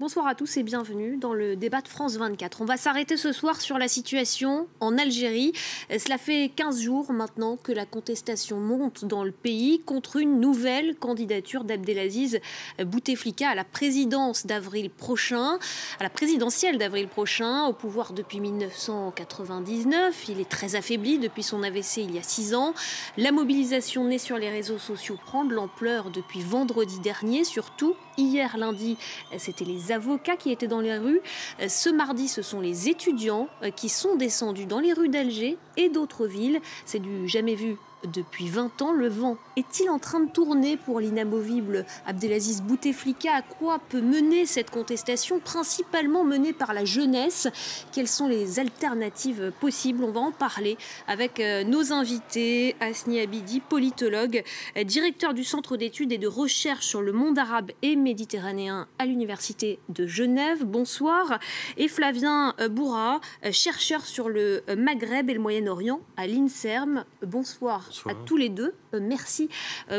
Bonsoir à tous et bienvenue dans le débat de France 24. On va s'arrêter ce soir sur la situation en Algérie. Cela fait 15 jours maintenant que la contestation monte dans le pays contre une nouvelle candidature d'Abdelaziz Bouteflika à la présidentielle d'avril prochain, au pouvoir depuis 1999. Il est très affaibli depuis son AVC il y a 6 ans. La mobilisation née sur les réseaux sociaux prend de l'ampleur depuis vendredi dernier, surtout hier lundi. C'était les avocats qui étaient dans les rues. Ce mardi, ce sont les étudiants qui sont descendus dans les rues d'Alger et d'autres villes. C'est du jamais vu depuis 20 ans. Le vent est-il en train de tourner pour l'inamovible Abdelaziz Bouteflika? À quoi peut mener cette contestation, principalement menée par la jeunesse? Quelles sont les alternatives possibles? On va en parler avec nos invités. Hasni Abidi, politologue, directeur du Centre d'études et de recherche sur le monde arabe et méditerranéen à l'Université de Genève. Bonsoir. Et Flavien Bourra, chercheur sur le Maghreb et le Moyen-Orient à l'INSERM. Bonsoir. Bonsoir à tous les deux. Merci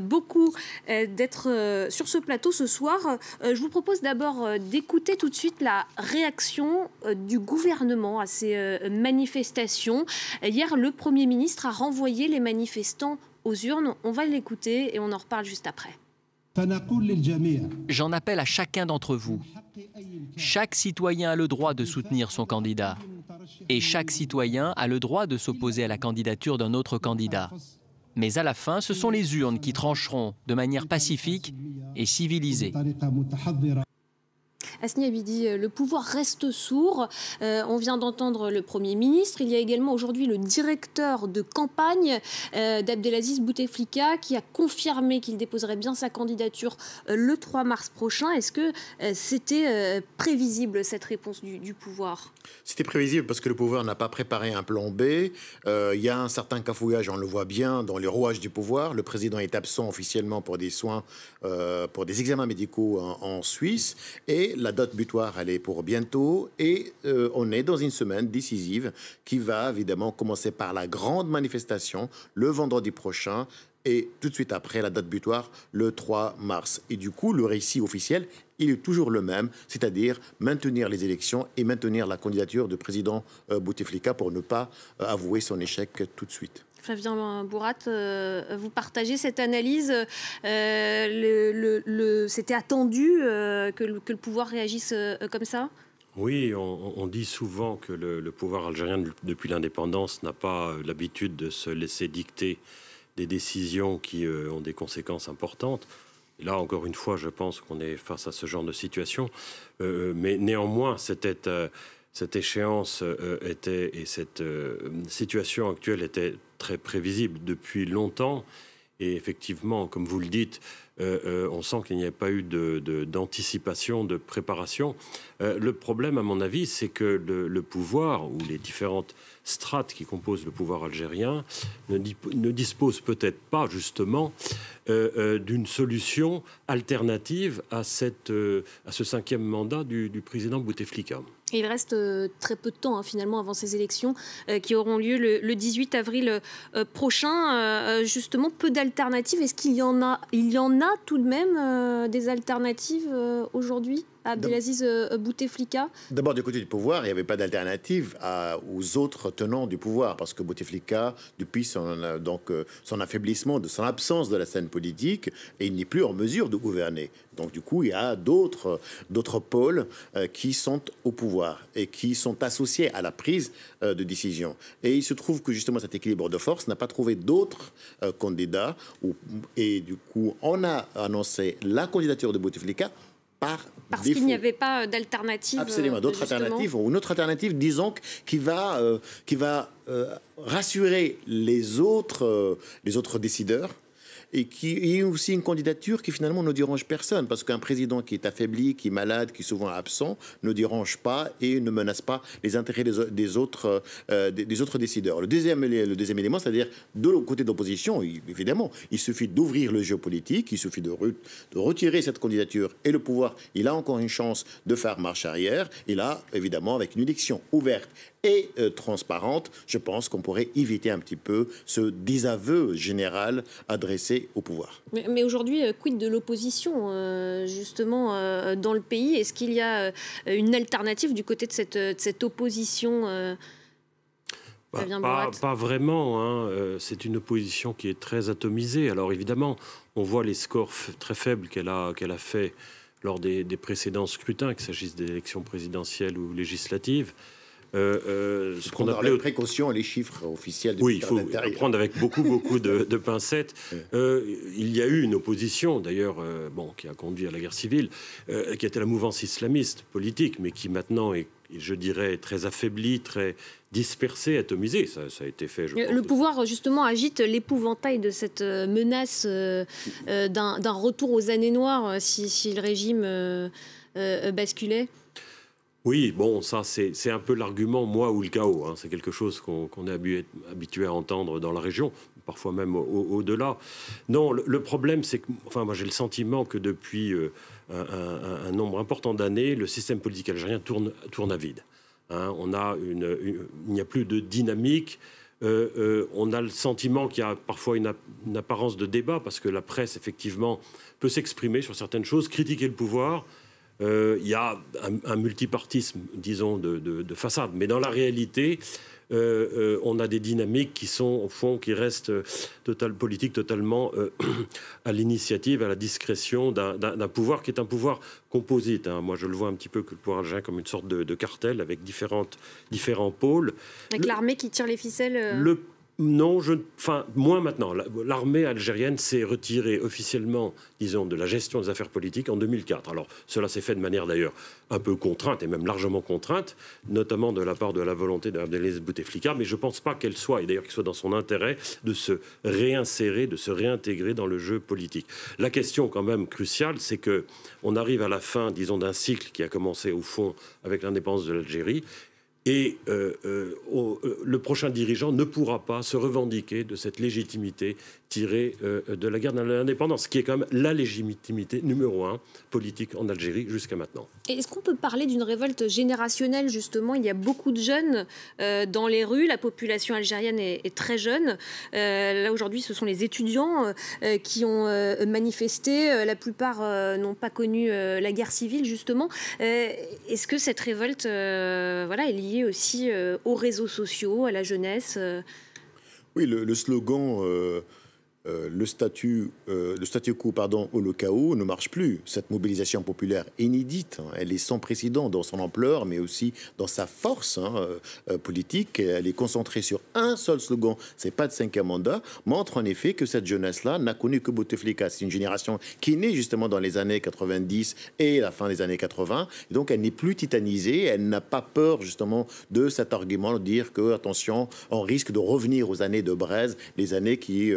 beaucoup d'être sur ce plateau ce soir. Je vous propose d'abord d'écouter tout de suite la réaction du gouvernement à ces manifestations. Hier, le Premier ministre a renvoyé les manifestants aux urnes. On va l'écouter et on en reparle juste après. J'en appelle à chacun d'entre vous. Chaque citoyen a le droit de soutenir son candidat. Et chaque citoyen a le droit de s'opposer à la candidature d'un autre candidat. Mais à la fin, ce sont les urnes qui trancheront de manière pacifique et civilisée. Hasni Abidi, le pouvoir reste sourd. On vient d'entendre le Premier ministre. Il y a également aujourd'hui le directeur de campagne d'Abdelaziz Bouteflika qui a confirmé qu'il déposerait bien sa candidature le 3 mars prochain. Est-ce que c'était prévisible, cette réponse du pouvoir? C'était prévisible parce que le pouvoir n'a pas préparé un plan B. Il y a un certain cafouillage, on le voit bien dans les rouages du pouvoir. Le président est absent officiellement pour des soins, pour des examens médicaux en Suisse. Et la date butoir, elle est pour bientôt. Et on est dans une semaine décisive qui va évidemment commencer par la grande manifestation le vendredi prochain. Et tout de suite après, la date butoir, le 3 mars. Et du coup, le récit officiel, il est toujours le même, c'est-à-dire maintenir les élections et maintenir la candidature du président Bouteflika pour ne pas avouer son échec tout de suite. Flavien Bourrat, vous partagez cette analyse. C'était attendu que le pouvoir réagisse comme ça? Oui, on dit souvent que le pouvoir algérien, depuis l'indépendance, n'a pas l'habitude de se laisser dicter des décisions qui ont des conséquences importantes. Et là, encore une fois, je pense qu'on est face à ce genre de situation. Mais néanmoins, cette échéance et cette situation actuelle était très prévisible depuis longtemps. Et effectivement, comme vous le dites, on sent qu'il n'y a pas eu d'anticipation, de préparation. Le problème, à mon avis, c'est que le pouvoir, ou les différentes strates qui composent le pouvoir algérien, ne disposent peut-être pas, justement, d'une solution alternative à ce 5e mandat du président Bouteflika. Il reste très peu de temps, finalement, avant ces élections qui auront lieu le 18 avril prochain. Justement, peu d'alternatives. Est-ce qu'il y en a tout de même des alternatives aujourd'hui à Abdelaziz Bouteflika? D'abord, du côté du pouvoir, il n'y avait pas d'alternative aux autres tenants du pouvoir, parce que Bouteflika, depuis son affaiblissement, de son absence de la scène politique, et il n'est plus en mesure de gouverner. Donc, du coup, il y a d'autres pôles qui sont au pouvoir et qui sont associés à la prise de décision. Et il se trouve que, justement, cet équilibre de force n'a pas trouvé d'autres candidats. Et du coup, on a annoncé la candidature de Bouteflika parce qu'il n'y avait pas d'alternative. Absolument, d'autres alternatives, ou une autre alternative, disons, qui va rassurer les autres décideurs, et qui est aussi une candidature qui finalement ne dérange personne, parce qu'un président qui est affaibli, qui est malade, qui est souvent absent, ne dérange pas et ne menace pas les intérêts des autres décideurs. Le deuxième élément, c'est-à-dire de l'autre côté de l'opposition, évidemment, il suffit d'ouvrir le jeu politique, il suffit de retirer cette candidature, et le pouvoir, il a encore une chance de faire marche arrière. Et là, évidemment, avec une élection ouverte et transparente, je pense qu'on pourrait éviter un petit peu ce désaveu général adressé rester au pouvoir. Mais aujourd'hui, quid de l'opposition, justement, dans le pays? Est-ce qu'il y a une alternative du côté de cette opposition Pas vraiment, hein. C'est une opposition qui est très atomisée. Alors évidemment, on voit les scores très faibles qu'elle a fait lors des précédents scrutins, qu'il s'agisse d'élections présidentielles ou législatives. Ce qu'on appelait les précautions et les chiffres officiels. Oui, il faut prendre avec beaucoup de pincettes. Il y a eu une opposition, d'ailleurs, qui a conduit à la guerre civile, qui était la mouvance islamiste politique, mais qui maintenant est, je dirais, très affaiblie, très dispersée, atomisée. Ça a été fait. Le pouvoir, justement, agite l'épouvantail de cette menace d'un retour aux années noires si le régime basculait. Oui, bon, ça c'est un peu l'argument moi ou le chaos. Hein. C'est quelque chose qu'on est habitué à entendre dans la région, parfois même au-delà. Non, le problème, c'est que, moi j'ai le sentiment que depuis un nombre important d'années, le système politique algérien tourne à vide. Hein. Il n'y a plus de dynamique. On a le sentiment qu'il y a parfois une apparence de débat, parce que la presse, effectivement, peut s'exprimer sur certaines choses, critiquer le pouvoir. Il y a un multipartisme, disons, de façade. Mais dans la réalité, on a des dynamiques qui sont, au fond, qui restent politiques totalement à l'initiative, à la discrétion d'un pouvoir qui est un pouvoir composite. Hein. Moi, je le vois un petit peu que le pouvoir algérien comme une sorte de cartel avec différents pôles. Avec l'armée qui tire les ficelles Non, moins maintenant. L'armée algérienne s'est retirée officiellement, disons, de la gestion des affaires politiques en 2004. Alors, cela s'est fait de manière d'ailleurs un peu contrainte, et même largement contrainte, notamment de la part de la volonté d'Abdelaziz Bouteflika, mais je ne pense pas qu'elle soit, et d'ailleurs qu'il soit dans son intérêt, de se réinsérer, de se réintégrer dans le jeu politique. La question quand même cruciale, c'est qu'on arrive à la fin, disons, d'un cycle qui a commencé au fond avec l'indépendance de l'Algérie, et le prochain dirigeant ne pourra pas se revendiquer de cette légitimité tirée de la guerre de l'indépendance, qui est quand même la légitimité numéro 1 politique en Algérie jusqu'à maintenant. Est-ce qu'on peut parler d'une révolte générationnelle, justement? Il y a beaucoup de jeunes dans les rues, la population algérienne est très jeune. Là, aujourd'hui, ce sont les étudiants qui ont manifesté. La plupart n'ont pas connu la guerre civile, justement. Est-ce que cette révolte est liée aussi aux réseaux sociaux, à la jeunesse? Oui, le slogan le statu quo, ou le chaos ne marche plus. Cette mobilisation populaire inédite, elle est sans précédent dans son ampleur, mais aussi dans sa force politique. Elle est concentrée sur un seul slogan, c'est pas de 5e mandat, montre en effet que cette jeunesse-là n'a connu que Bouteflika. C'est une génération qui est née justement dans les années 90 et la fin des années 80. Et donc elle n'est plus titanisée, elle n'a pas peur justement de cet argument de dire que, attention, on risque de revenir aux années de Braise, les années qui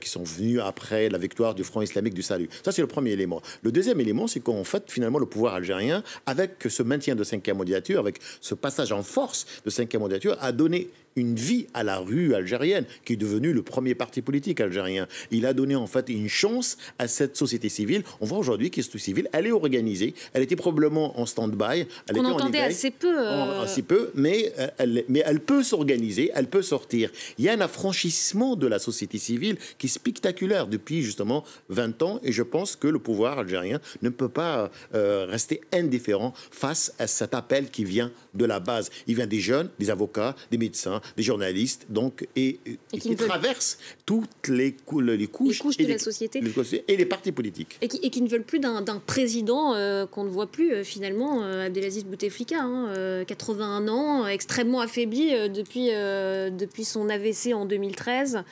sont venus après la victoire du Front islamique du salut. Ça, c'est le premier élément. Le deuxième élément, c'est qu'en fait, finalement, le pouvoir algérien, avec ce maintien de 5e mandature, avec ce passage en force de 5e mandature, a donné une vie à la rue algérienne, qui est devenue le premier parti politique algérien. Il a donné en fait une chance à cette société civile. On voit aujourd'hui que cette société civile, elle est organisée, elle était probablement en stand-by. On entendait assez peu. Assez peu, mais elle peut s'organiser, elle peut sortir. Il y a un affranchissement de la société civile qui est spectaculaire depuis justement 20 ans, et je pense que le pouvoir algérien ne peut pas rester indifférent face à cet appel qui vient de la base. Il vient des jeunes, des avocats, des médecins, des journalistes, donc, et qui traversent toutes les couches de la société et les partis politiques. Et qui ne veulent plus d'un président qu'on ne voit plus finalement, Abdelaziz Bouteflika, 81 ans, extrêmement affaibli depuis son AVC en 2013.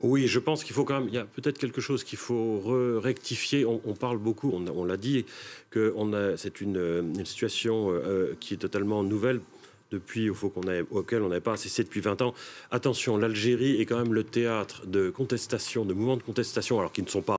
Oui, je pense qu'il faut quand même, il y a peut-être quelque chose qu'il faut rectifier. On parle beaucoup, on l'a dit, que c'est une situation qui est totalement nouvelle depuis, auquel on n'avait pas assisté depuis 20 ans. Attention, l'Algérie est quand même le théâtre de contestation, de mouvements de contestation, alors qui ne sont pas